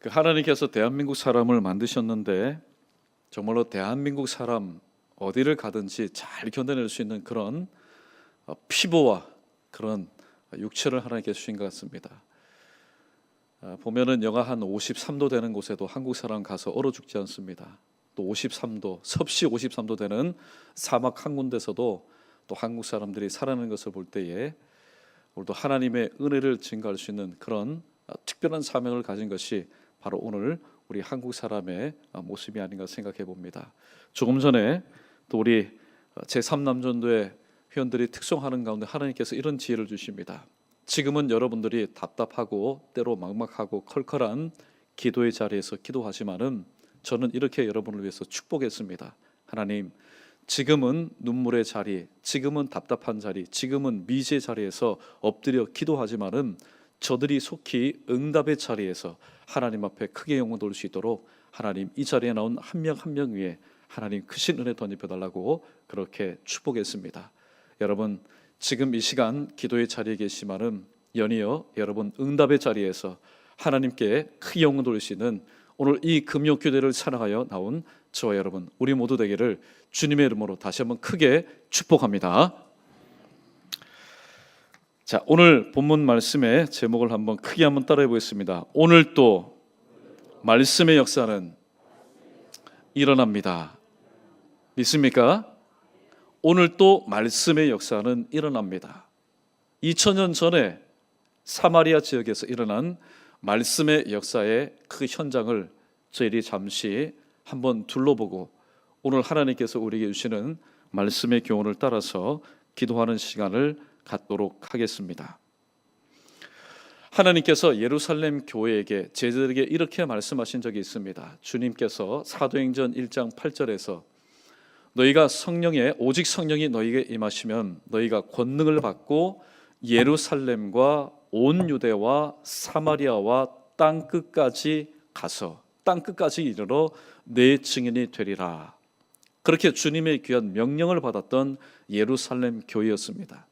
하나님께서 대한민국 사람을 만드셨는데 정말로 대한민국 사람 어디를 가든지 잘 견뎌낼 수 있는 그런 피부와 그런 육체를 하나님께서 주신 것 같습니다. 보면은 영하 한 53도 되는 곳에도 한국 사람 가서 얼어 죽지 않습니다. 또 53도, 섭씨 53도 되는 사막 한 군데서도 또 한국 사람들이 살아가는 것을 볼 때에 우리도 하나님의 은혜를 증거할 수 있는 그런 특별한 사명을 가진 것이 바로 오늘 우리 한국 사람의 모습이 아닌가 생각해 봅니다. 조금 전에 또 우리 제3남전도회 회원들이 특송하는 가운데 하나님께서 이런 지혜를 주십니다. 지금은 여러분들이 답답하고 때로 막막하고 컬컬한 기도의 자리에서 기도하지만은 저는 이렇게 여러분을 위해서 축복했습니다. 하나님, 지금은 눈물의 자리, 지금은 답답한 자리, 지금은 미지의 자리에서 엎드려 기도하지만은 저들이 속히 응답의 자리에서 하나님 앞에 크게 영광 돌릴 수 있도록 하나님 이 자리에 나온 한 명 한 명 위에 하나님 크신 은혜 덧입혀달라고 그렇게 축복했습니다. 여러분, 지금 이 시간 기도의 자리에 계시면은 연이어 여러분 응답의 자리에서 하나님께 크게 영광 돌릴 수 있는 오늘 이 금요교대를 사랑하여 나온 저와 여러분 우리 모두 되기를 주님의 이름으로 다시 한번 크게 축복합니다. 자, 오늘 본문 말씀의 제목을 한번 크게 한번 따라해 보겠습니다. 오늘 또 말씀의 역사는 일어납니다. 믿습니까? 오늘 또 말씀의 역사는 일어납니다. 2000년 전에 사마리아 지역에서 일어난 말씀의 역사의 그 현장을 저희들이 잠시 한번 둘러보고 오늘 하나님께서 우리에게 주시는 말씀의 교훈을 따라서 기도하는 시간을 갖도록 하겠습니다. 하나님께서 예루살렘 교회에게 제자들에게 이렇게 말씀하신 적이 있습니다. 주님께서 사도행전 1장 8절에서 너희가 오직 성령이 너희에게 임하시면 너희가 권능을 받고 예루살렘과 온 유대와 사마리아와 땅 끝까지 가서 땅 끝까지 이르러 내 증인이 되리라. 그렇게 주님의 귀한 명령을 받았던 예루살렘 교회였습니다.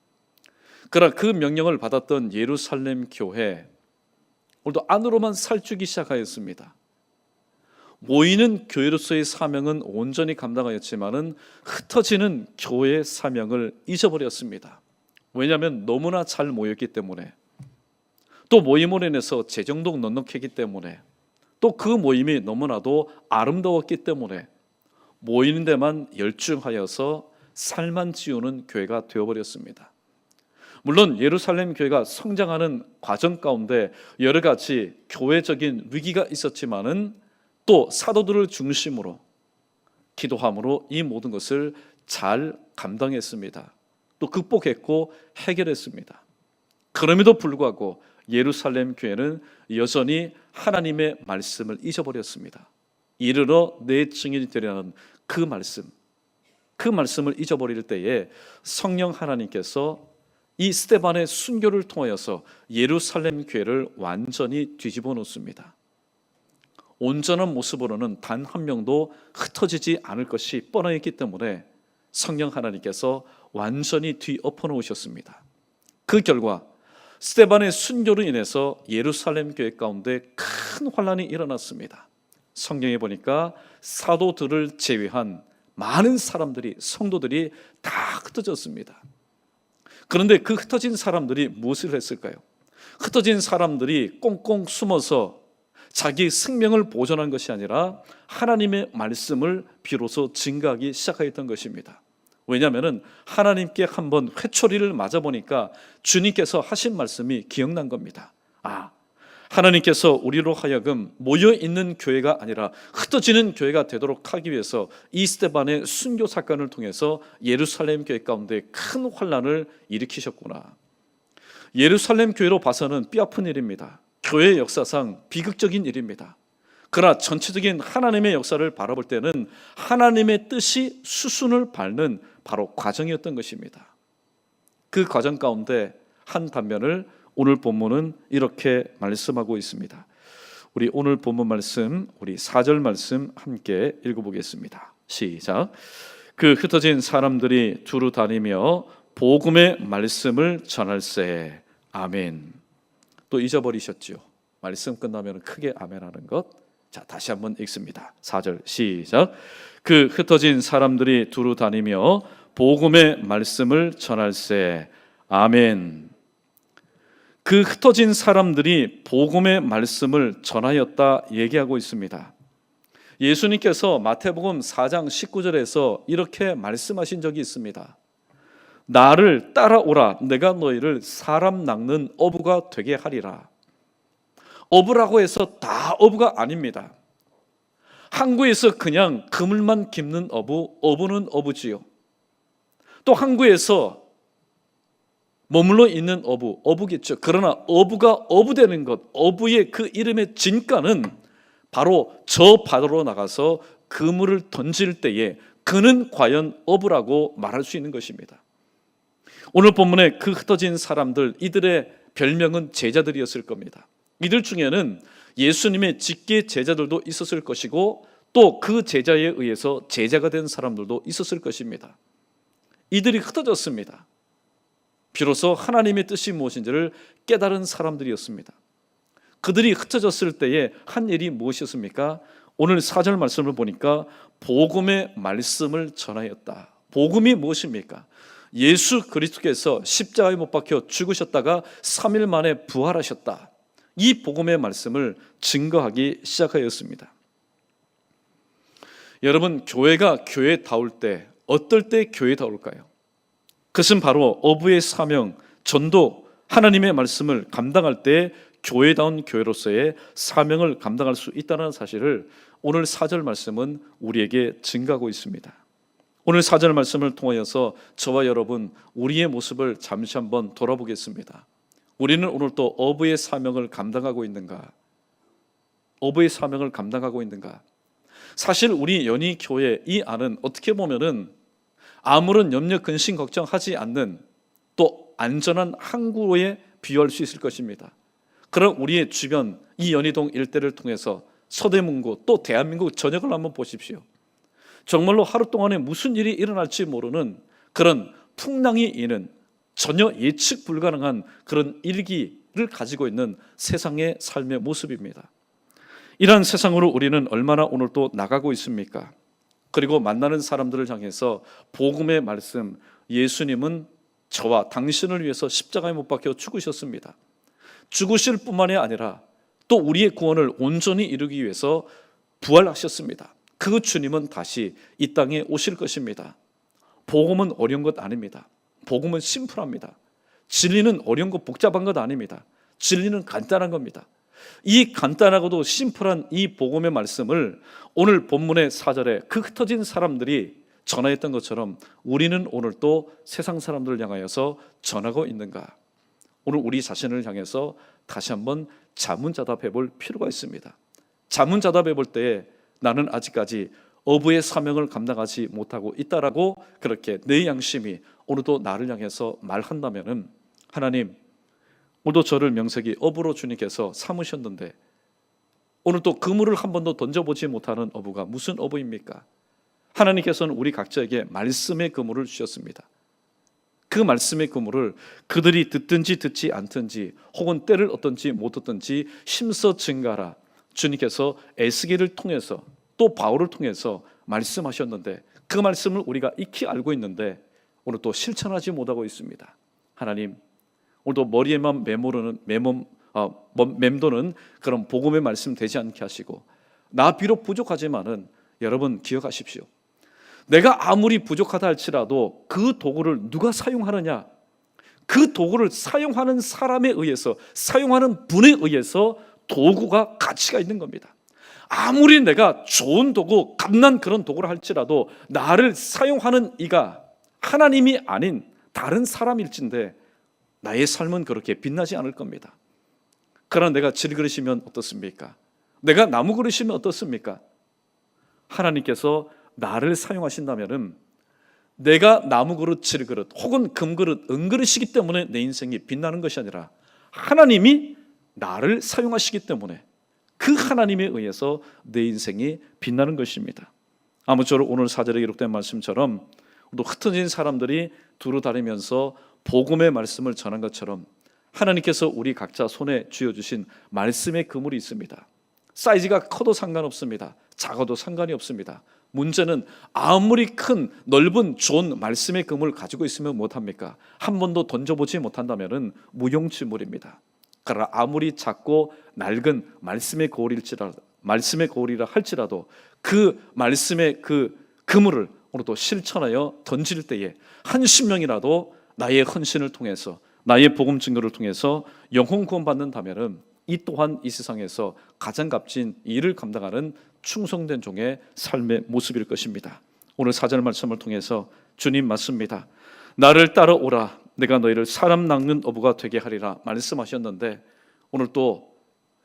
그러나 그 명령을 받았던 예루살렘 교회 오늘도 안으로만 살찌기 시작하였습니다. 모이는 교회로서의 사명은 온전히 감당하였지만은 흩어지는 교회의 사명을 잊어버렸습니다. 왜냐하면 너무나 잘 모였기 때문에, 또 모임으로 인해서 재정도 넉넉했기 때문에, 또 그 모임이 너무나도 아름다웠기 때문에 모이는 데만 열중하여서 살만 지우는 교회가 되어버렸습니다. 물론 예루살렘 교회가 성장하는 과정 가운데 여러 가지 교회적인 위기가 있었지만은 또 사도들을 중심으로 기도함으로 이 모든 것을 잘 감당했습니다. 또 극복했고 해결했습니다. 그럼에도 불구하고 예루살렘 교회는 여전히 하나님의 말씀을 잊어버렸습니다. 이르러 내 증인이 되리라는 그 말씀을 잊어버릴 때에 성령 하나님께서 이 스데반의 순교를 통하여서 예루살렘 교회를 완전히 뒤집어 놓습니다. 온전한 모습으로는 단 한 명도 흩어지지 않을 것이 뻔하였기 때문에 성령 하나님께서 완전히 뒤엎어 놓으셨습니다. 그 결과 스데반의 순교로 인해서 예루살렘 교회 가운데 큰 환란이 일어났습니다. 성경에 보니까 사도들을 제외한 많은 사람들이, 성도들이 다 흩어졌습니다. 그런데 그 흩어진 사람들이 무엇을 했을까요? 흩어진 사람들이 꽁꽁 숨어서 자기 생명을 보존한 것이 아니라 하나님의 말씀을 비로소 증거하기 시작하였던 것입니다. 왜냐하면 하나님께 한번 회초리를 맞아보니까 주님께서 하신 말씀이 기억난 겁니다. 하나님께서 우리로 하여금 모여있는 교회가 아니라 흩어지는 교회가 되도록 하기 위해서 이 스데반의 순교 사건을 통해서 예루살렘 교회 가운데 큰 환란을 일으키셨구나. 예루살렘 교회로 봐서는 뼈아픈 일입니다. 교회 역사상 비극적인 일입니다. 그러나 전체적인 하나님의 역사를 바라볼 때는 하나님의 뜻이 수순을 밟는 바로 과정이었던 것입니다. 그 과정 가운데 한 단면을 오늘 본문은 이렇게 말씀하고 있습니다. 우리 오늘 본문 말씀, 우리 4절 말씀 함께 읽어보겠습니다. 시작. 그 흩어진 사람들이 두루 다니며 복음의 말씀을 전할세. 아멘. 또 잊어버리셨죠. 말씀 끝나면 크게 아멘하는 것. 자, 다시 한번 읽습니다. 4절 시작. 그 흩어진 사람들이 두루 다니며 복음의 말씀을 전할세. 아멘. 그 흩어진 사람들이 복음의 말씀을 전하였다 얘기하고 있습니다. 예수님께서 마태복음 4장 19절에서 이렇게 말씀하신 적이 있습니다. 나를 따라오라. 내가 너희를 사람 낚는 어부가 되게 하리라. 어부라고 해서 다 어부가 아닙니다. 항구에서 그냥 그물만 깁는 어부는 어부지요. 또 항구에서 머물러 있는 어부겠죠. 그러나 어부가 어부되는 것, 어부의 그 이름의 진가는 바로 저 바다로 나가서 그물을 던질 때에 그는 과연 어부라고 말할 수 있는 것입니다. 오늘 본문에 그 흩어진 사람들, 이들의 별명은 제자들이었을 겁니다. 이들 중에는 예수님의 직계 제자들도 있었을 것이고 또 그 제자에 의해서 제자가 된 사람들도 있었을 것입니다. 이들이 흩어졌습니다. 비로소 하나님의 뜻이 무엇인지를 깨달은 사람들이었습니다. 그들이 흩어졌을 때에 한 일이 무엇이었습니까? 오늘 4절 말씀을 보니까 복음의 말씀을 전하였다. 복음이 무엇입니까? 예수 그리스도께서 십자가에 못 박혀 죽으셨다가 3일 만에 부활하셨다. 이 복음의 말씀을 증거하기 시작하였습니다. 여러분, 교회가 교회다울 때 어떨 때 교회다울까요? 그것은 바로 어부의 사명, 전도, 하나님의 말씀을 감당할 때 교회다운 교회로서의 사명을 감당할 수 있다는 사실을 오늘 4절 말씀은 우리에게 증가하고 있습니다. 오늘 4절 말씀을 통하여서 저와 여러분 우리의 모습을 잠시 한번 돌아보겠습니다. 우리는 오늘 또 어부의 사명을 감당하고 있는가? 어부의 사명을 감당하고 있는가? 사실 우리 연희교회 이 안은 어떻게 보면은 아무런 염려, 근심, 걱정하지 않는 또 안전한 항구에 비유할 수 있을 것입니다. 그럼 우리의 주변 이 연희동 일대를 통해서 서대문구 또 대한민국 전역을 한번 보십시오. 정말로 하루 동안에 무슨 일이 일어날지 모르는 그런 풍랑이 있는 전혀 예측 불가능한 그런 일기를 가지고 있는 세상의 삶의 모습입니다. 이러한 세상으로 우리는 얼마나 오늘 또 나가고 있습니까? 그리고 만나는 사람들을 향해서 복음의 말씀, 예수님은 저와 당신을 위해서 십자가에 못 박혀 죽으셨습니다. 죽으실 뿐만이 아니라 또 우리의 구원을 온전히 이루기 위해서 부활하셨습니다. 그 주님은 다시 이 땅에 오실 것입니다. 복음은 어려운 것 아닙니다. 복음은 심플합니다. 진리는 어려운 것, 복잡한 것 아닙니다. 진리는 간단한 겁니다. 이 간단하고도 심플한 이 복음의 말씀을 오늘 본문의 4절에 그 흩어진 사람들이 전하였던 것처럼 우리는 오늘 또 세상 사람들을 향하여서 전하고 있는가? 오늘 우리 자신을 향해서 다시 한번 자문자답해 볼 필요가 있습니다. 자문자답해 볼 때에 나는 아직까지 어부의 사명을 감당하지 못하고 있다라고 그렇게 내 양심이 오늘도 나를 향해서 말한다면은 하나님, 오늘도 저를 명색이 어부로 주님께서 삼으셨는데 오늘 또 그물을 한 번도 던져보지 못하는 어부가 무슨 어부입니까? 하나님께서는 우리 각자에게 말씀의 그물을 주셨습니다. 그 말씀의 그물을 그들이 듣든지 듣지 않든지 혹은 때를 얻든지 못 얻든지 힘써 증가하라. 주님께서 에스겔을 통해서 또 바울을 통해서 말씀하셨는데 그 말씀을 우리가 익히 알고 있는데 오늘 또 실천하지 못하고 있습니다. 하나님, 오늘도 머리에만 맴도는 그런 복음의 말씀 되지 않게 하시고 나 비록 부족하지만은 여러분 기억하십시오. 내가 아무리 부족하다 할지라도 그 도구를 누가 사용하느냐, 그 도구를 사용하는 사람에 의해서, 사용하는 분에 의해서 도구가 가치가 있는 겁니다. 아무리 내가 좋은 도구, 값난 그런 도구를 할지라도 나를 사용하는 이가 하나님이 아닌 다른 사람일진데 나의 삶은 그렇게 빛나지 않을 겁니다. 그러나 내가 질그릇이면 어떻습니까? 내가 나무 그릇이면 어떻습니까? 하나님께서 나를 사용하신다면은 내가 나무 그릇, 질그릇 혹은 금그릇, 은그릇이기 때문에 내 인생이 빛나는 것이 아니라 하나님이 나를 사용하시기 때문에 그 하나님에 의해서 내 인생이 빛나는 것입니다. 아무쪼록 오늘 4절에 기록된 말씀처럼 또 흩어진 사람들이 두루 다니면서 복음의 말씀을 전한 것처럼 하나님께서 우리 각자 손에 쥐어주신 말씀의 그물이 있습니다. 사이즈가 커도 상관없습니다. 작아도 상관이 없습니다. 문제는 아무리 큰 넓은 좋은 말씀의 그물을 가지고 있으면 못합니까? 한 번도 던져보지 못한다면 무용지물입니다. 그러나 아무리 작고 낡은 말씀의 거울이라 할지라도 그 말씀의 그 그물을 오늘도 실천하여 던질 때에 한 심령이라도 나의 헌신을 통해서, 나의 복음 증거를 통해서 영혼 구원받는다면 이 또한 이 세상에서 가장 값진 일을 감당하는 충성된 종의 삶의 모습일 것입니다. 오늘 4절 말씀을 통해서 주님 맞습니다. 나를 따라오라, 내가 너희를 사람 낚는 어부가 되게 하리라 말씀하셨는데, 오늘 또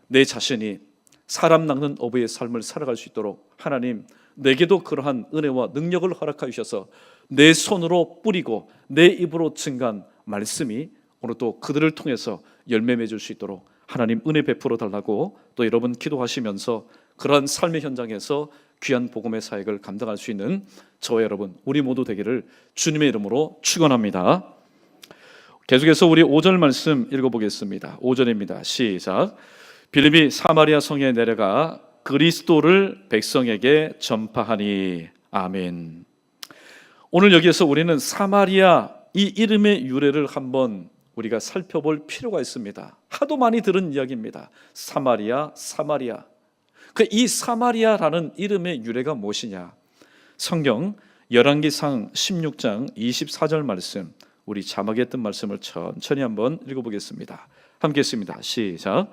내 자신이 사람 낚는 어부의 삶을 살아갈 수 있도록 하나님 내게도 그러한 은혜와 능력을 허락하여 주셔서 내 손으로 뿌리고 내 입으로 증거한 말씀이 오늘 또 그들을 통해서 열매 맺을 수 있도록 하나님 은혜 베풀어 달라고 또 여러분 기도하시면서 그러한 삶의 현장에서 귀한 복음의 사역을 감당할 수 있는 저와 여러분 우리 모두 되기를 주님의 이름으로 축원합니다. 계속해서 우리 5절 말씀 읽어보겠습니다. 5절입니다. 시작. 빌립이 사마리아 성에 내려가 그리스도를 백성에게 전파하니. 아멘. 오늘 여기에서 우리는 사마리아 이 이름의 유래를 한번 우리가 살펴볼 필요가 있습니다. 하도 많이 들은 이야기입니다. 사마리아, 사마리아. 이 사마리아라는 이름의 유래가 무엇이냐? 성경 열왕기상 16장 24절 말씀, 우리 자막에 뜬 말씀을 천천히 한번 읽어보겠습니다. 함께 읽습니다. 시작.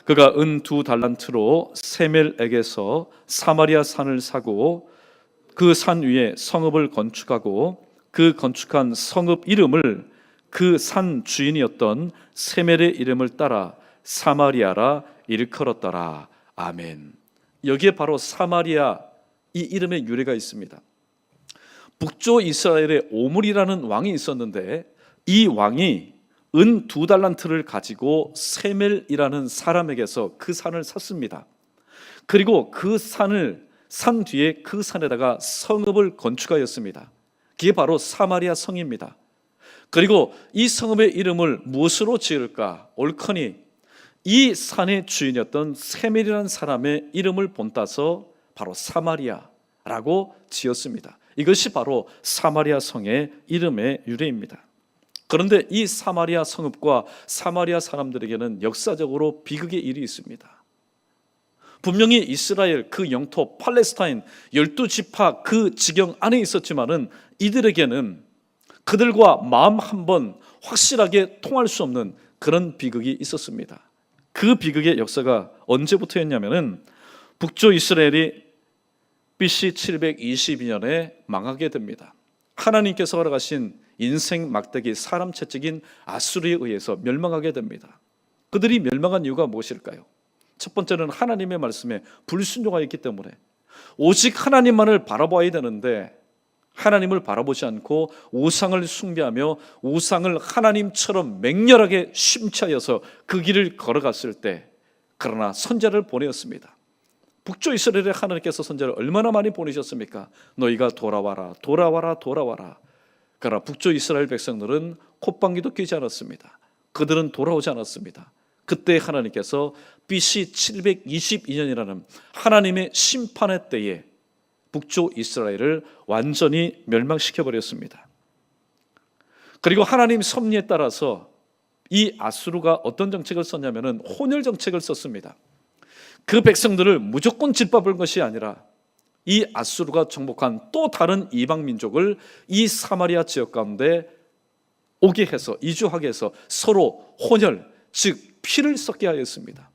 그가 은 2달란트로 세멜에게서 사마리아 산을 사고 그 산 위에 성읍을 건축하고 그 건축한 성읍 이름을 그 산 주인이었던 세멜의 이름을 따라 사마리아라 일컬었더라. 아멘. 여기에 바로 사마리아 이 이름의 유래가 있습니다. 북조 이스라엘에 오므리라는 왕이 있었는데 이 왕이 은 2달란트를 가지고 세멜이라는 사람에게서 그 산을 샀습니다. 그리고 그 산 뒤에 그 산에다가 성읍을 건축하였습니다. 그게 바로 사마리아 성입니다. 그리고 이 성읍의 이름을 무엇으로 지을까? 옳거니 이 산의 주인이었던 세멜이라는 사람의 이름을 본따서 바로 사마리아라고 지었습니다. 이것이 바로 사마리아 성의 이름의 유래입니다. 그런데 이 사마리아 성읍과 사마리아 사람들에게는 역사적으로 비극의 일이 있습니다. 분명히 이스라엘 그 영토 팔레스타인 12지파 그 지경 안에 있었지만은 이들에게는 그들과 마음 한번 확실하게 통할 수 없는 그런 비극이 있었습니다. 그 비극의 역사가 언제부터였냐면은 북조 이스라엘이 BC 722년에 망하게 됩니다. 하나님께서 허락하신 인생 막대기 사람 채찍인 아수르에 의해서 멸망하게 됩니다. 그들이 멸망한 이유가 무엇일까요? 첫 번째는 하나님의 말씀에 불순종하였기 때문에 오직 하나님만을 바라봐야 되는데 하나님을 바라보지 않고 우상을 숭배하며 우상을 하나님처럼 맹렬하게 심취하여서 그 길을 걸어갔을 때 그러나 선지자를 보내었습니다. 북조 이스라엘에 하나님께서 선지자를 얼마나 많이 보내셨습니까? 너희가 돌아와라 돌아와라 돌아와라. 그러나 북조 이스라엘 백성들은 콧방귀도 뀌지 않았습니다. 그들은 돌아오지 않았습니다. 그때 하나님께서 BC 722년이라는 하나님의 심판의 때에 북조 이스라엘을 완전히 멸망시켜버렸습니다. 그리고 하나님 섭리에 따라서 이 아수르가 어떤 정책을 썼냐면 혼혈 정책을 썼습니다. 그 백성들을 무조건 짓밟을 것이 아니라 이 아수르가 정복한 또 다른 이방 민족을 이 사마리아 지역 가운데 오게 해서 이주하게 해서 서로 혼혈, 즉 피를 섞게 하였습니다.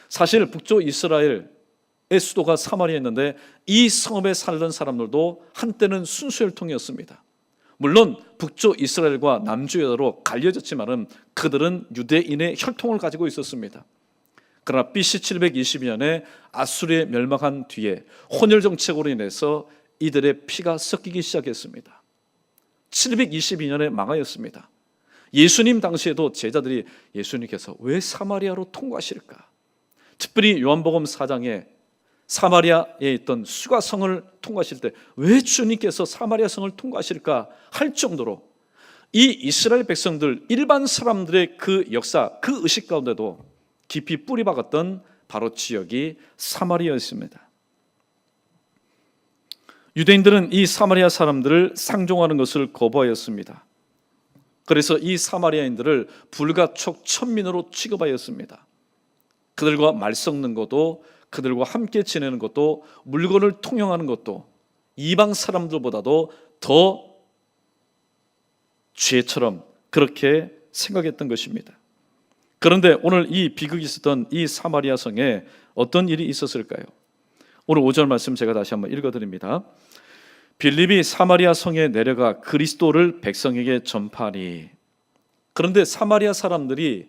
사실 북조 이스라엘의 수도가 사마리아였는데 이 성읍에 살던 사람들도 한때는 순수 혈통이었습니다. 물론 북조 이스라엘과 남주여로 갈려졌지만은 그들은 유대인의 혈통을 가지고 있었습니다. 그러나 BC 722년에 아수르에 멸망한 뒤에 혼혈 정책으로 인해서 이들의 피가 섞이기 시작했습니다. 722년에 망하였습니다. 예수님 당시에도 제자들이 예수님께서 왜 사마리아로 통과하실까? 특별히 요한복음 4장에 사마리아에 있던 수가성을 통과하실 때 왜 주님께서 사마리아 성을 통과하실까 할 정도로 이 이스라엘 백성들, 일반 사람들의 그 역사, 그 의식 가운데도 깊이 뿌리박았던 바로 지역이 사마리아였습니다. 유대인들은 이 사마리아 사람들을 상종하는 것을 거부하였습니다. 그래서 이 사마리아인들을 불가촉 천민으로 취급하였습니다. 그들과 말 섞는 것도, 그들과 함께 지내는 것도, 물건을 통용하는 것도 이방 사람들보다도 더 죄처럼 그렇게 생각했던 것입니다. 그런데 오늘 이 비극이 있었던 이 사마리아 성에 어떤 일이 있었을까요? 오늘 5절 말씀 제가 다시 한번 읽어드립니다. 빌립이 사마리아 성에 내려가 그리스도를 백성에게 전파하니. 그런데 사마리아 사람들이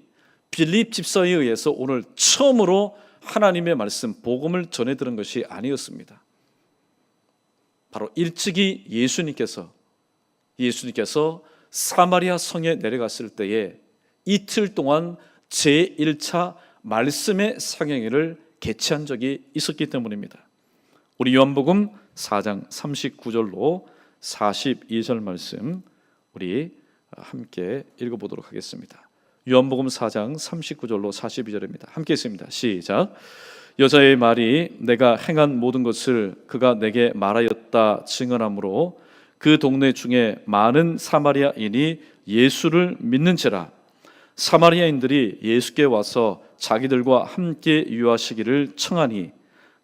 빌립 집사에 의해서 오늘 처음으로 하나님의 말씀, 복음을 전해 들은 것이 아니었습니다. 바로 일찍이 예수님께서 사마리아 성에 내려갔을 때에 이틀 동안 제1차 말씀의 상행회를 개최한 적이 있었기 때문입니다. 우리 요한복음 4장 39절로 42절 말씀 우리 함께 읽어보도록 하겠습니다. 요한복음 4장 39절로 42절입니다. 함께 읽습니다. 시작. 여자의 말이 내가 행한 모든 것을 그가 내게 말하였다 증언하므로 그 동네 중에 많은 사마리아인이 예수를 믿는지라. 사마리아인들이 예수께 와서 자기들과 함께 유하시기를 청하니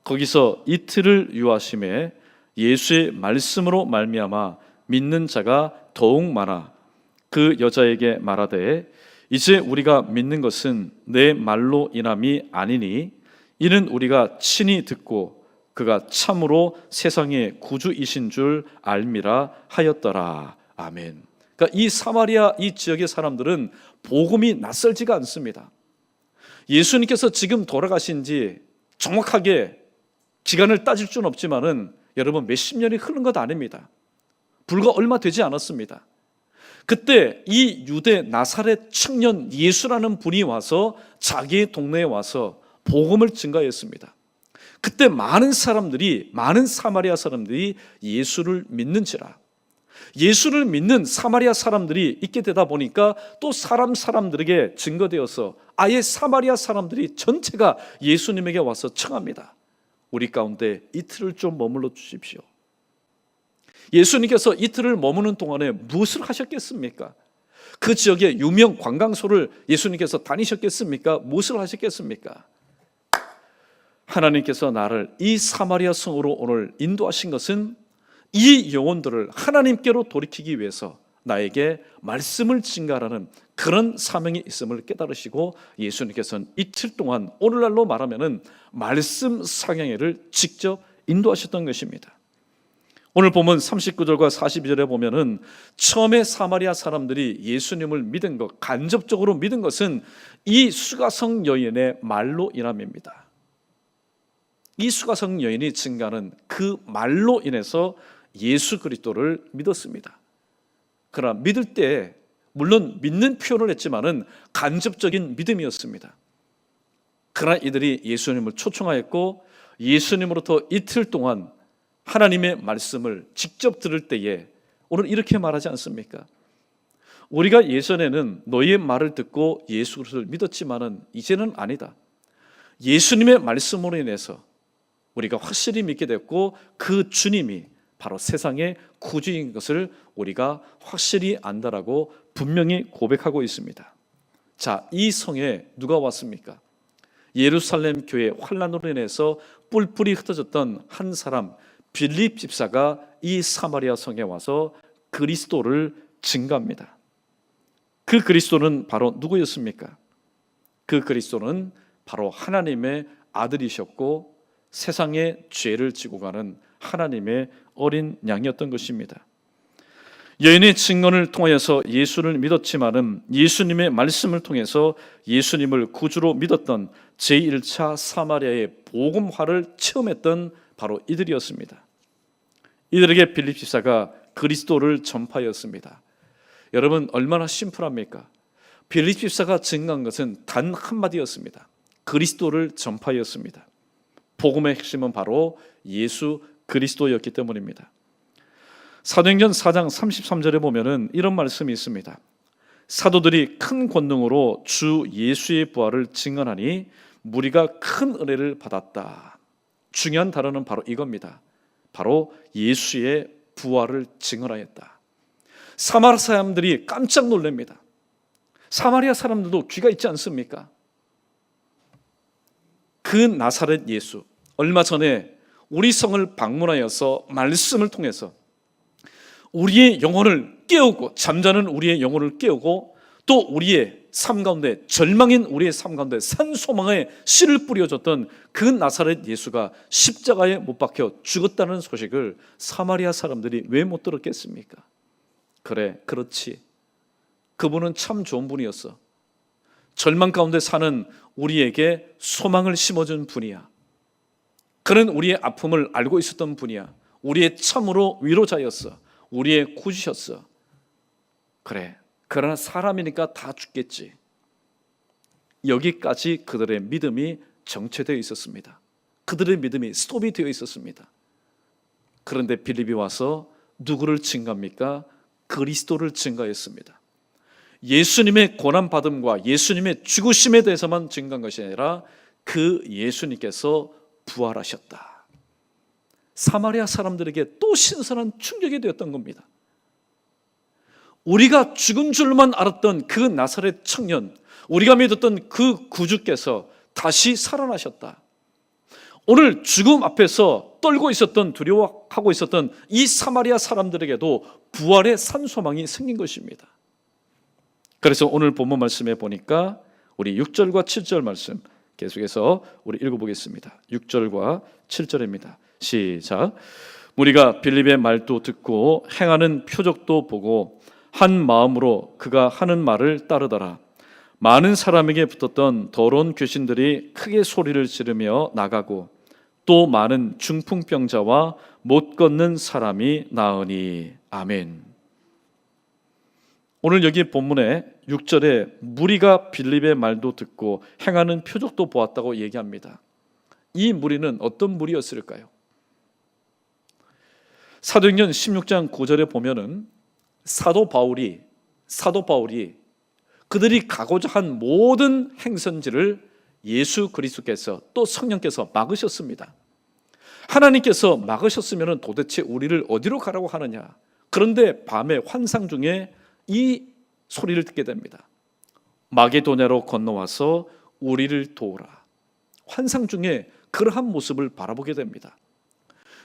거기서 이틀을 유하심에 예수의 말씀으로 말미암아 믿는 자가 더욱 많아 그 여자에게 말하되 이제 우리가 믿는 것은 내 말로 인함이 아니니 이는 우리가 친히 듣고 그가 참으로 세상의 구주이신 줄 알미라 하였더라. 아멘. 그러니까 이 사마리아 이 지역의 사람들은 복음이 낯설지가 않습니다. 예수님께서 지금 돌아가신 지 정확하게 기간을 따질 수는 없지만은 여러분 몇십 년이 흐른 것 아닙니다. 불과 얼마 되지 않았습니다. 그때 이 유대 나사렛 청년 예수라는 분이 와서 자기의 동네에 와서 복음을 증가했습니다. 그때 많은 사마리아 사람들이 예수를 믿는지라. 예수를 믿는 사마리아 사람들이 있게 되다 보니까 또 사람들에게 증거되어서 아예 사마리아 사람들이 전체가 예수님에게 와서 청합니다. 우리 가운데 이틀을 좀 머물러 주십시오. 예수님께서 이틀을 머무는 동안에 무엇을 하셨겠습니까? 그 지역의 유명 관광소를 예수님께서 다니셨겠습니까? 무엇을 하셨겠습니까? 하나님께서 나를 이 사마리아 성으로 오늘 인도하신 것은 이 영혼들을 하나님께로 돌이키기 위해서 나에게 말씀을 증가하라는 그런 사명이 있음을 깨달으시고 예수님께서는 이틀 동안 오늘날로 말하면은 말씀 상행회를 직접 인도하셨던 것입니다. 오늘 보면 39절과 42절에 보면은 처음에 사마리아 사람들이 예수님을 믿은 것, 간접적으로 믿은 것은 이 수가성 여인의 말로 인함입니다. 이 수가성 여인이 증가하는 그 말로 인해서 예수 그리스도를 믿었습니다. 그러나 믿을 때 물론 믿는 표현을 했지만은 간접적인 믿음이었습니다. 그러나 이들이 예수님을 초청하였고 예수님으로부터 이틀 동안 하나님의 말씀을 직접 들을 때에 오늘 이렇게 말하지 않습니까? 우리가 예전에는 너희의 말을 듣고 예수 그리스도를 믿었지만은 이제는 아니다. 예수님의 말씀으로 인해서 우리가 확실히 믿게 됐고 그 주님이 바로 세상의 구주인 것을 우리가 확실히 안다라고 분명히 고백하고 있습니다. 자, 이 성에 누가 왔습니까? 예루살렘 교회 환난으로 인해서 뿔뿔이 흩어졌던 한 사람 빌립 집사가 이 사마리아 성에 와서 그리스도를 증거합니다. 그 그리스도는 바로 누구였습니까? 그 그리스도는 바로 하나님의 아들이셨고 세상의 죄를 지고 가는 하나님의 어린 양이었던 것입니다. 여인의 증언을 통하여서 예수를 믿었지만은 예수님의 말씀을 통해서 예수님을 구주로 믿었던 제1차 사마리아의 복음화를 체험했던 바로 이들이었습니다. 이들에게 빌립 집사가 그리스도를 전파하였습니다. 여러분 얼마나 심플합니까? 빌립 집사가 증거한 것은 단 한마디였습니다. 그리스도를 전파하였습니다. 복음의 핵심은 바로 예수 그리스도였기 때문입니다. 사도행전 4장 33절에 보면은 이런 말씀이 있습니다. 사도들이 큰 권능으로 주 예수의 부활을 증언하니 무리가 큰 은혜를 받았다. 중요한 단어는 바로 이겁니다. 바로 예수의 부활을 증언하였다. 사마리아 사람들이 깜짝 놀랍니다. 사마리아 사람들도 귀가 있지 않습니까? 그 나사렛 예수, 얼마 전에 우리 성을 방문하여서 말씀을 통해서 우리의 영혼을 깨우고, 잠자는 우리의 영혼을 깨우고, 또 우리의 삶 가운데, 절망인 우리의 삶 가운데 산소망의 씨를 뿌려줬던 그 나사렛 예수가 십자가에 못 박혀 죽었다는 소식을 사마리아 사람들이 왜 못 들었겠습니까? 그래, 그렇지. 그분은 참 좋은 분이었어. 절망 가운데 사는 우리에게 소망을 심어준 분이야. 그는 우리의 아픔을 알고 있었던 분이야. 우리의 참으로 위로자였어. 우리의 구주셨어. 그래, 그러나 사람이니까 다 죽겠지. 여기까지 그들의 믿음이 정체되어 있었습니다. 그들의 믿음이 스톱이 되어 있었습니다. 그런데 빌립이 와서 누구를 증거합니까? 그리스도를 증거했습니다. 예수님의 고난받음과 예수님의 죽으심에 대해서만 증거한 것이 아니라 그 예수님께서 부활하셨다. 사마리아 사람들에게 또 신선한 충격이 되었던 겁니다. 우리가 죽은 줄만 알았던 그 나사렛 청년, 우리가 믿었던 그 구주께서 다시 살아나셨다. 오늘 죽음 앞에서 떨고 있었던, 두려워하고 있었던 이 사마리아 사람들에게도 부활의 산소망이 생긴 것입니다. 그래서 오늘 본문 말씀에 보니까 우리 6절과 7절 말씀 계속해서 우리 읽어보겠습니다. 6절과 7절입니다. 시작. 무리가 빌립의 말도 듣고 행하는 표적도 보고 한 마음으로 그가 하는 말을 따르더라. 많은 사람에게 붙었던 더러운 귀신들이 크게 소리를 지르며 나가고 또 많은 중풍병자와 못 걷는 사람이 나으니. 아멘. 오늘 여기 본문에 6절에 무리가 빌립의 말도 듣고 행하는 표적도 보았다고 얘기합니다. 이 무리는 어떤 무리였을까요? 사도행전 16장 9절에 보면은 사도 바울이 그들이 가고자 한 모든 행선지를 예수 그리스도께서 또 성령께서 막으셨습니다. 하나님께서 막으셨으면 도대체 우리를 어디로 가라고 하느냐. 그런데 밤에 환상 중에 이 소리를 듣게 됩니다. 마게도냐로 건너와서 우리를 도우라. 환상 중에 그러한 모습을 바라보게 됩니다.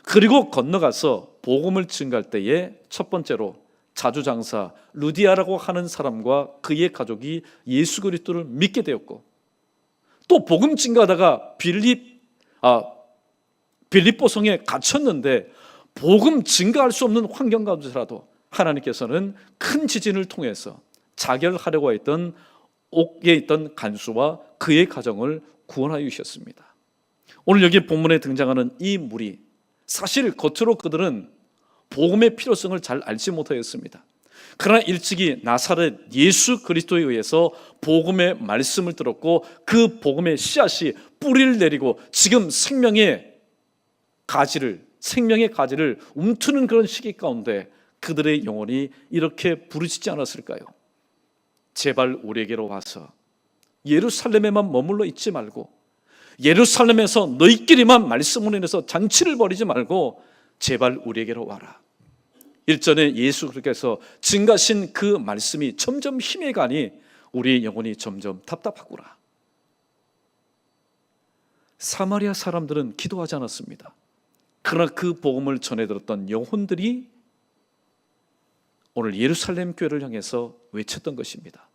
그리고 건너가서 복음을 증거할 때에 첫 번째로 자주장사 루디아라고 하는 사람과 그의 가족이 예수 그리스도를 믿게 되었고, 또 복음 증거하다가 빌립보성에 갇혔는데 복음 증거할 수 없는 환경 가운데서라도 하나님께서는 큰 지진을 통해서 자결하려고 했던 옥에 있던 간수와 그의 가정을 구원하여 주셨습니다. 오늘 여기 본문에 등장하는 이 무리, 사실 겉으로 그들은 복음의 필요성을 잘 알지 못하였습니다. 그러나 일찍이 나사렛 예수 그리스도에 의해서 복음의 말씀을 들었고 그 복음의 씨앗이 뿌리를 내리고 지금 생명의 가지를 움트는 그런 시기 가운데 그들의 영혼이 이렇게 부르짖지 않았을까요? 제발 우리에게로 와서 예루살렘에만 머물러 있지 말고, 예루살렘에서 너희끼리만 말씀으로 인해서 잔치를 벌이지 말고 제발 우리에게로 와라. 일전에 예수 그리스도께서 증가하신 그 말씀이 점점 힘에 가니 우리의 영혼이 점점 답답하구나. 사마리아 사람들은 기도하지 않았습니다. 그러나 그 복음을 전해 들었던 영혼들이 오늘 예루살렘 교회를 향해서 외쳤던 것입니다.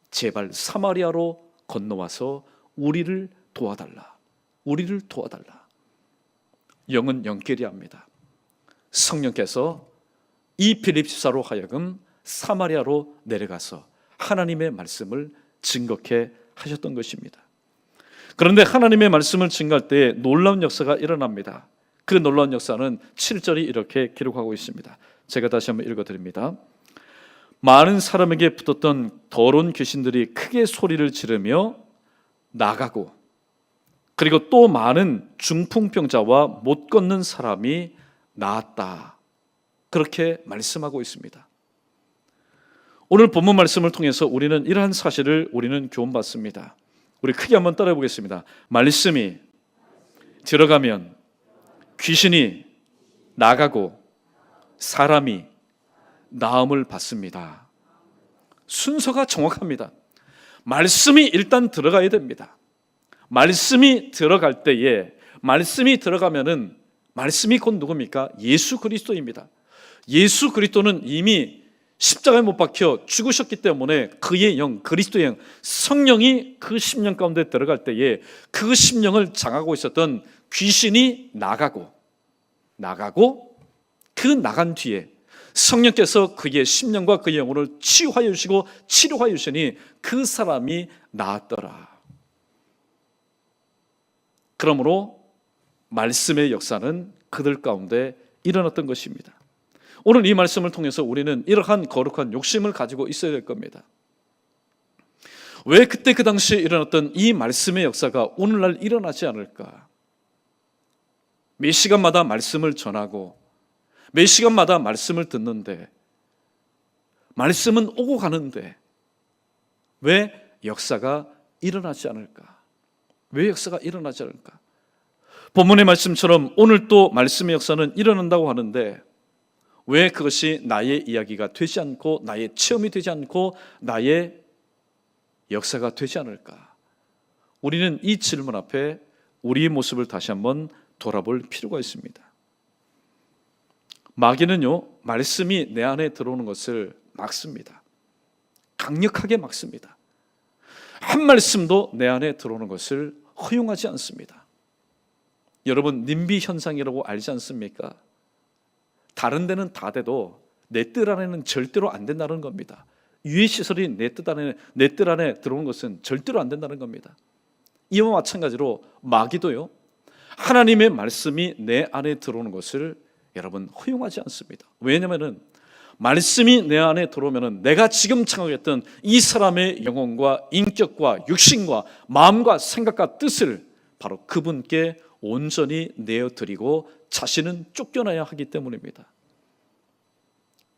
제발 사마리아로 건너와서 우리를 도와달라. 우리를 도와달라. 영은 영결이 합니다. 성령께서 이 빌립 집사로 하여금 사마리아로 내려가서 하나님의 말씀을 증거케 하셨던 것입니다. 그런데 하나님의 말씀을 증거할 때 놀라운 역사가 일어납니다. 그 놀라운 역사는 7절이 이렇게 기록하고 있습니다. 제가 다시 한번 읽어드립니다. 많은 사람에게 붙었던 더러운 귀신들이 크게 소리를 지르며 나가고, 그리고 또 많은 중풍병자와 못 걷는 사람이 나았다. 그렇게 말씀하고 있습니다. 오늘 본문 말씀을 통해서 우리는 이러한 사실을 우리는 교훈받습니다. 우리 크게 한번 따라해 보겠습니다. 말씀이 들어가면 귀신이 나가고 사람이 나음을 받습니다. 순서가 정확합니다. 말씀이 일단 들어가야 됩니다. 말씀이 들어갈 때에, 말씀이 들어가면은 말씀이 곧 누굽니까? 예수 그리스도입니다. 예수 그리스도는 이미 십자가에 못 박혀 죽으셨기 때문에 그의 영, 그리스도의 영, 성령이 그 심령 가운데 들어갈 때에 그 심령을 장하고 있었던 귀신이 나가고 그 나간 뒤에 성령께서 그의 심령과 그의 영혼을 치유하여 주시고 치료하여 주시니 그 사람이 나았더라. 그러므로 말씀의 역사는 그들 가운데 일어났던 것입니다. 오늘 이 말씀을 통해서 우리는 이러한 거룩한 욕심을 가지고 있어야 될 겁니다. 왜 그때 그 당시에 일어났던 이 말씀의 역사가 오늘날 일어나지 않을까? 매 시간마다 말씀을 전하고 매 시간마다 말씀을 듣는데 말씀은 오고 가는데 왜 역사가 일어나지 않을까? 왜 역사가 일어나지 않을까? 본문의 말씀처럼 오늘 또 말씀의 역사는 일어난다고 하는데 왜 그것이 나의 이야기가 되지 않고 나의 체험이 되지 않고 나의 역사가 되지 않을까? 우리는 이 질문 앞에 우리의 모습을 다시 한번 돌아볼 필요가 있습니다. 마귀는요, 말씀이 내 안에 들어오는 것을 막습니다. 강력하게 막습니다. 한 말씀도 내 안에 들어오는 것을 허용하지 않습니다. 여러분, 님비 현상이라고 알지 않습니까? 다른 데는 다 돼도 내 뜻 안에는 절대로 안 된다는 겁니다. 유해 시설이 내 뜻 안에 들어오는 것은 절대로 안 된다는 겁니다. 이와 마찬가지로 마귀도요, 하나님의 말씀이 내 안에 들어오는 것을 여러분 허용하지 않습니다. 왜냐하면 말씀이 내 안에 들어오면 내가 지금 창조했던 이 사람의 영혼과 인격과 육신과 마음과 생각과 뜻을 바로 그분께 온전히 내어드리고 자신은 쫓겨나야 하기 때문입니다.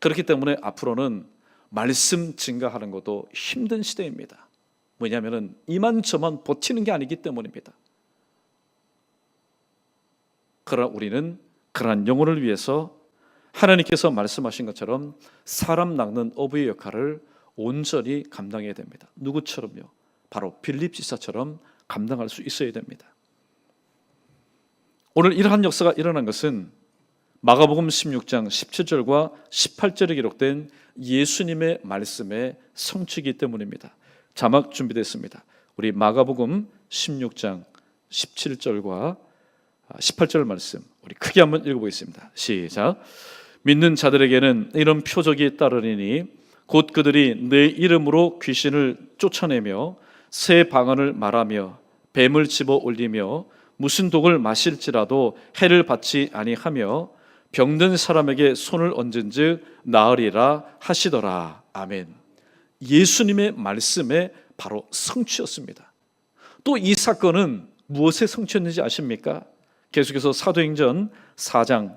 그렇기 때문에 앞으로는 말씀 증가하는 것도 힘든 시대입니다. 왜냐하면 이만저만 버티는 게 아니기 때문입니다. 그러나 우리는 그러한 영혼을 위해서 하나님께서 말씀하신 것처럼 사람 낚는 어부의 역할을 온전히 감당해야 됩니다. 누구처럼요? 바로 빌립 지사처럼 감당할 수 있어야 됩니다. 오늘 이러한 역사가 일어난 것은 마가복음 16장 17절과 18절에 기록된 예수님의 말씀의 성취이기 때문입니다. 자막 준비됐습니다. 우리 마가복음 16장 17절과 18절 말씀 우리 크게 한번 읽어보겠습니다. 시작. 믿는 자들에게는 이런 표적이 따르리니 곧 그들이 내 이름으로 귀신을 쫓아내며 새 방언을 말하며 뱀을 집어 올리며 무슨 독을 마실지라도 해를 받지 아니하며 병든 사람에게 손을 얹은즉 나으리라 하시더라. 아멘. 예수님의 말씀의 바로 성취였습니다. 또 이 사건은 무엇에 성취했는지 아십니까? 계속해서 사도행전 4장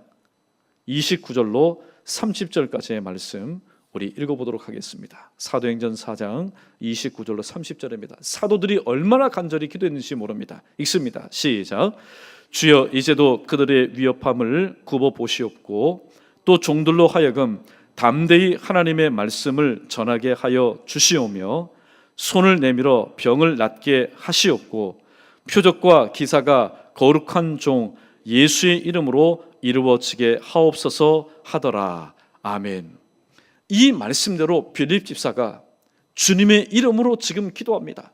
29절로 30절까지의 말씀 우리 읽어보도록 하겠습니다. 사도행전 4장 29절로 30절입니다. 사도들이 얼마나 간절히 기도했는지 모릅니다. 읽습니다. 시작. 주여 이제도 그들의 위협함을 굽어 보시옵고 또 종들로 하여금 담대히 하나님의 말씀을 전하게 하여 주시오며 손을 내밀어 병을 낫게 하시옵고 표적과 기사가 거룩한 종 예수의 이름으로 이루어지게 하옵소서 하더라. 아멘. 이 말씀대로 빌립 집사가 주님의 이름으로 지금 기도합니다.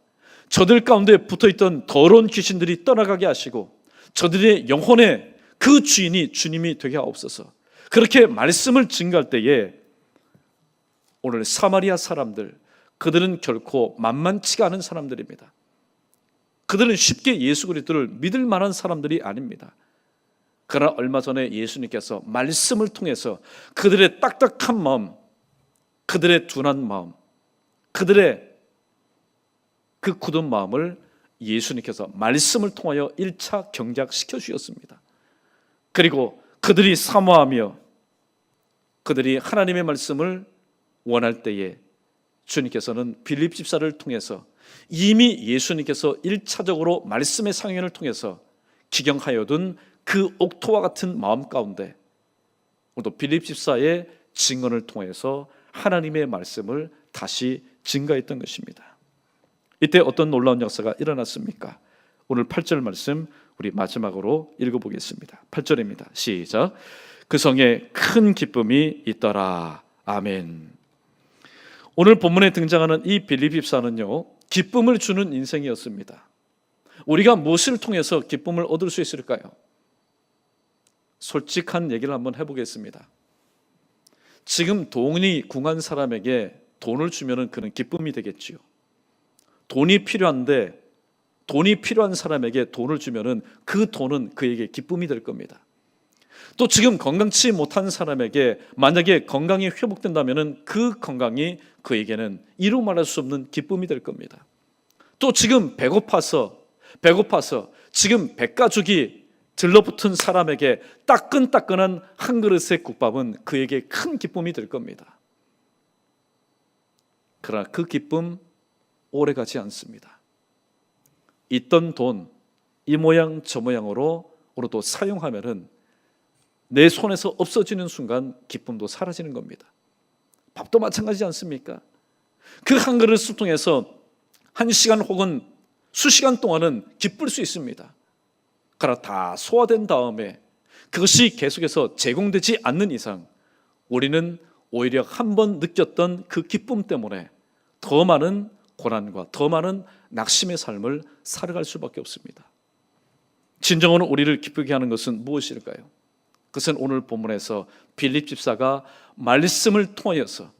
저들 가운데 붙어있던 더러운 귀신들이 떠나가게 하시고 저들의 영혼의 그 주인이 주님이 되게 하옵소서. 그렇게 말씀을 증거할 때에 오늘 사마리아 사람들, 그들은 결코 만만치가 않은 사람들입니다. 그들은 쉽게 예수 그리스도를 믿을 만한 사람들이 아닙니다. 그러나 얼마 전에 예수님께서 말씀을 통해서 그들의 딱딱한 마음, 그들의 둔한 마음, 그들의 그 굳은 마음을 예수님께서 말씀을 통하여 1차 경작시켜 주셨습니다. 그리고 그들이 사모하며 그들이 하나님의 말씀을 원할 때에 주님께서는 빌립 집사를 통해서 이미 예수님께서 1차적으로 말씀의 상연을 통해서 기경하여 둔 그 옥토와 같은 마음 가운데 또 빌립 집사의 증언을 통해서 하나님의 말씀을 다시 증가했던 것입니다. 이때 어떤 놀라운 역사가 일어났습니까? 오늘 8절 말씀 우리 마지막으로 읽어보겠습니다. 8절입니다. 시작. 그 성에 큰 기쁨이 있더라. 아멘. 오늘 본문에 등장하는 이 빌립 집사는요, 기쁨을 주는 인생이었습니다. 우리가 무엇을 통해서 기쁨을 얻을 수 있을까요? 솔직한 얘기를 한번 해보겠습니다. 지금 돈이 궁한 사람에게 돈을 주면 그는 기쁨이 되겠지요. 돈이 필요한데 돈이 필요한 사람에게 돈을 주면 그 돈은 그에게 기쁨이 될 겁니다. 또 지금 건강치 못한 사람에게 만약에 건강이 회복된다면 그 건강이 그에게는 이루 말할 수 없는 기쁨이 될 겁니다. 또 지금 배고파서 지금 백가죽이 들러붙은 사람에게 따끈따끈한 한 그릇의 국밥은 그에게 큰 기쁨이 될 겁니다. 그러나 그 기쁨 오래가지 않습니다. 있던 돈 이 모양 저 모양으로 또 사용하면은 내 손에서 없어지는 순간 기쁨도 사라지는 겁니다. 밥도 마찬가지지 않습니까? 그 한 그릇을 통해서 1시간 혹은 수시간 동안은 기쁠 수 있습니다. 그러나 다 소화된 다음에 그것이 계속해서 제공되지 않는 이상 우리는 오히려 한 번 느꼈던 그 기쁨 때문에 더 많은 고난과 더 많은 낙심의 삶을 살아갈 수밖에 없습니다. 진정으로 우리를 기쁘게 하는 것은 무엇일까요? 그것은 오늘 본문에서 빌립 집사가 말씀을 통하여서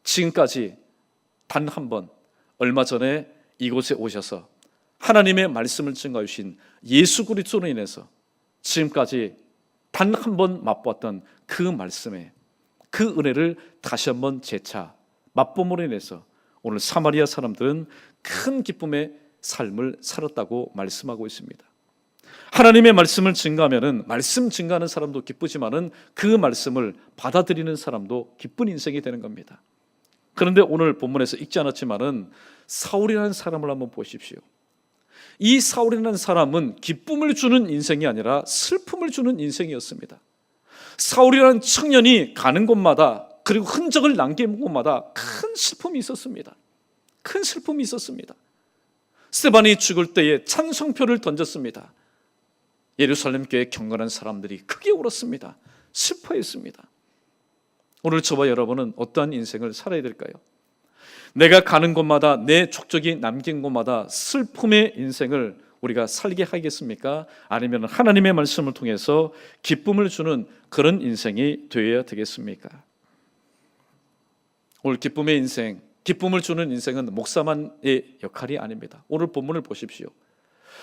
지금까지 단 한 번 얼마 전에 이곳에 오셔서 하나님의 말씀을 증거해 주신 예수 그리스도로 인해서 지금까지 단 한 번 맛보았던 그 말씀에 그 은혜를 다시 한번 재차 맛봄으로 인해서 오늘 사마리아 사람들은 큰 기쁨의 삶을 살았다고 말씀하고 있습니다. 하나님의 말씀을 증거하면은 말씀 증거하는 사람도 기쁘지만은 그 말씀을 받아들이는 사람도 기쁜 인생이 되는 겁니다. 그런데 오늘 본문에서 읽지 않았지만은 사울이라는 사람을 한번 보십시오. 이 사울이라는 사람은 기쁨을 주는 인생이 아니라 슬픔을 주는 인생이었습니다. 사울이라는 청년이 가는 곳마다 그리고 흔적을 남긴 곳마다 큰 슬픔이 있었습니다. 큰 슬픔이 있었습니다. 스데반이 죽을 때에 찬송표를 던졌습니다. 예루살렘 교회 경건한 사람들이 크게 울었습니다. 슬퍼했습니다. 오늘 저와 여러분은 어떠한 인생을 살아야 될까요? 내가 가는 곳마다 내 족적이 남긴 곳마다 슬픔의 인생을 우리가 살게 하겠습니까? 아니면 하나님의 말씀을 통해서 기쁨을 주는 그런 인생이 되어야 되겠습니까? 오늘 기쁨의 인생, 기쁨을 주는 인생은 목사만의 역할이 아닙니다. 오늘 본문을 보십시오.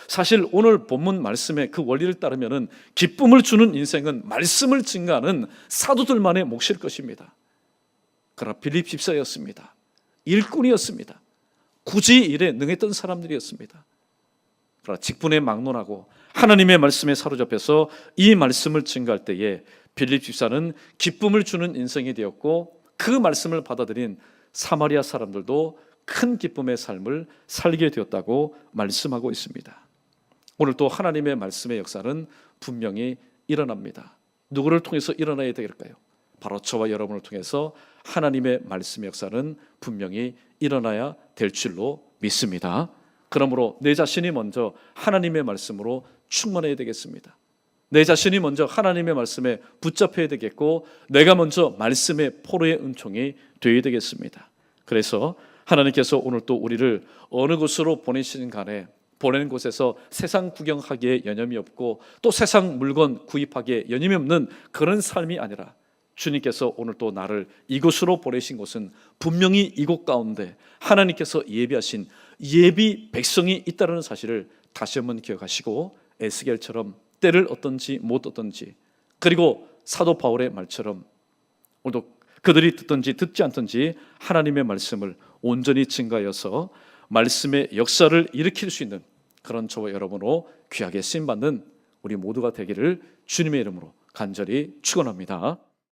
사실 오늘 본문 말씀의 그 원리를 따르면 기쁨을 주는 인생은 말씀을 증거하는 사도들만의 몫일 것입니다. 그러나 빌립 집사였습니다. 일꾼이었습니다. 굳이 일에 능했던 사람들이었습니다. 그러나 직분에 막론하고 하나님의 말씀에 사로잡혀서 이 말씀을 증거할 때에 빌립 집사는 기쁨을 주는 인생이 되었고 그 말씀을 받아들인 사마리아 사람들도 큰 기쁨의 삶을 살게 되었다고 말씀하고 있습니다. 오늘 또 하나님의 말씀의 역사는 분명히 일어납니다. 누구를 통해서 일어나야 될까요? 바로 저와 여러분을 통해서 하나님의 말씀의 역사는 분명히 일어나야 될 줄로 믿습니다. 그러므로 내 자신이 먼저 하나님의 말씀으로 충만해야 되겠습니다. 내 자신이 먼저 하나님의 말씀에 붙잡혀야 되겠고 내가 먼저 말씀의 포로의 은총이 되어야 되겠습니다. 그래서 하나님께서 오늘 또 우리를 어느 곳으로 보내시는 간에 보내는 곳에서 세상 구경하기에 여념이 없고 또 세상 물건 구입하기에 여념이 없는 그런 삶이 아니라 주님께서 오늘 또 나를 이곳으로 보내신 곳은 분명히 이곳 가운데 하나님께서 예비하신 예비 백성이 있다는 사실을 다시 한번 기억하시고 에스겔처럼 때를 얻든지 못 얻든지 그리고 사도 바울의 말처럼 오늘도 그들이 듣든지 듣지 않든지 하나님의 말씀을 온전히 증가하여서 말씀의 역사를 일으킬 수 있는 그런 저와 여러분으로 귀하게 쓰임받는 우리 모두가 되기를 주님의 이름으로 간절히 축원합니다.